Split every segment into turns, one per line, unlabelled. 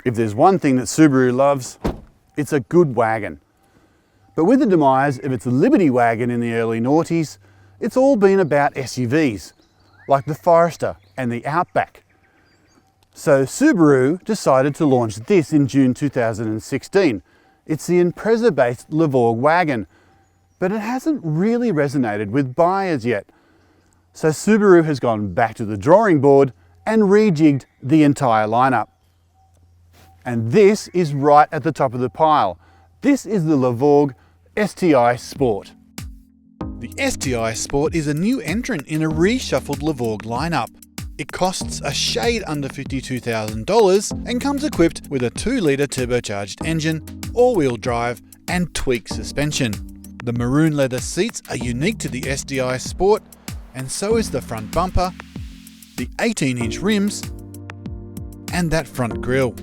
If there's one thing that Subaru loves, it's a good wagon. But with the demise of its Liberty wagon in the early noughties, it's all been about SUVs, like the Forester and the Outback. So Subaru decided to launch this in June 2016. It's the Impreza-based Levorg wagon, but it hasn't really resonated with buyers yet. So Subaru has gone back to the drawing board and rejigged the entire lineup. And this is right at the top of the pile. This is the Levorg STI Sport. The STI Sport is a new entrant in a reshuffled Levorg lineup. It costs a shade under $52,000 and comes equipped with a 2-litre turbocharged engine, all-wheel drive and tweaked suspension. The maroon leather seats are unique to the STI Sport, and so is the front bumper, the 18-inch rims and that front grille.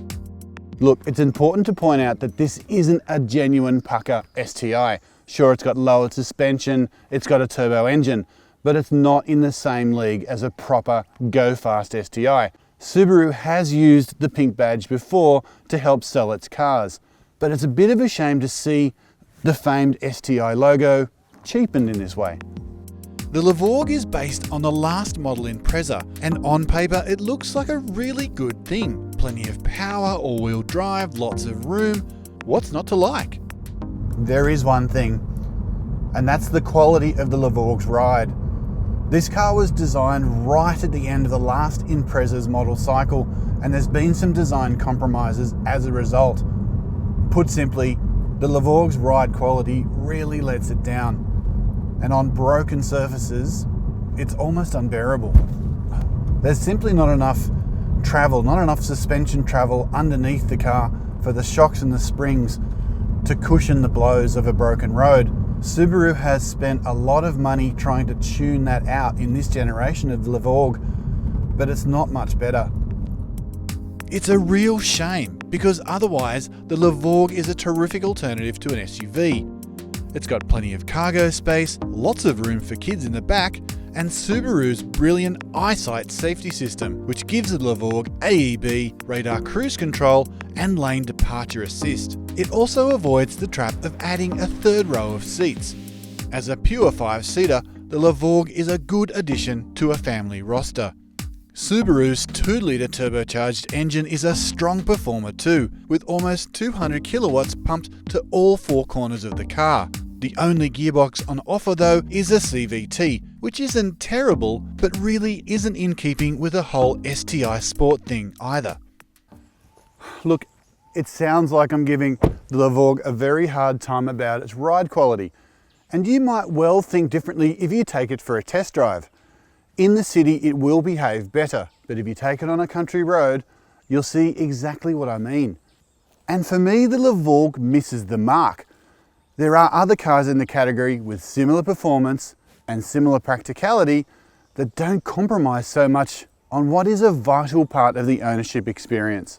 Look, it's important to point out that this isn't a genuine pucker STI. Sure, it's got lowered suspension, it's got a turbo engine, but it's not in the same league as a proper go-fast STI. Subaru has used the pink badge before to help sell its cars, but it's a bit of a shame to see the famed STI logo cheapened in this way. The Levorg is based on the last model Impreza, and on paper it looks like a really good thing. Plenty of power, all-wheel drive, lots of room. What's not to like? There is one thing, and that's the quality of the Levorg's ride. This car was designed right at the end of the last Impreza's model cycle, and there's been some design compromises as a result. Put simply, the Levorg's ride quality really lets it down, and on broken surfaces, it's almost unbearable. There's simply not enough travel, not enough suspension travel underneath the car for the shocks and the springs to cushion the blows of a broken road. Subaru has spent a lot of money trying to tune that out in this generation of Levorg, but it's not much better. It's a real shame, because otherwise the Levorg is a terrific alternative to an SUV. It's got plenty of cargo space, lots of room for kids in the back, and Subaru's brilliant Eyesight safety system, which gives the Levorg AEB, radar cruise control and lane departure assist. It also avoids the trap of adding a third row of seats. As a pure 5-seater, the Levorg is a good addition to a family roster. Subaru's 2-litre turbocharged engine is a strong performer too, with almost 200 kilowatts pumped to all 4 corners of the car. The only gearbox on offer though is a CVT, which isn't terrible, but really isn't in keeping with the whole STI Sport thing either. Look, it sounds like I'm giving the Levorg a very hard time about its ride quality, and you might well think differently if you take it for a test drive. In the city it will behave better, but if you take it on a country road, you'll see exactly what I mean. And for me, the Levorg misses the mark. There are other cars in the category with similar performance and similar practicality that don't compromise so much on what is a vital part of the ownership experience.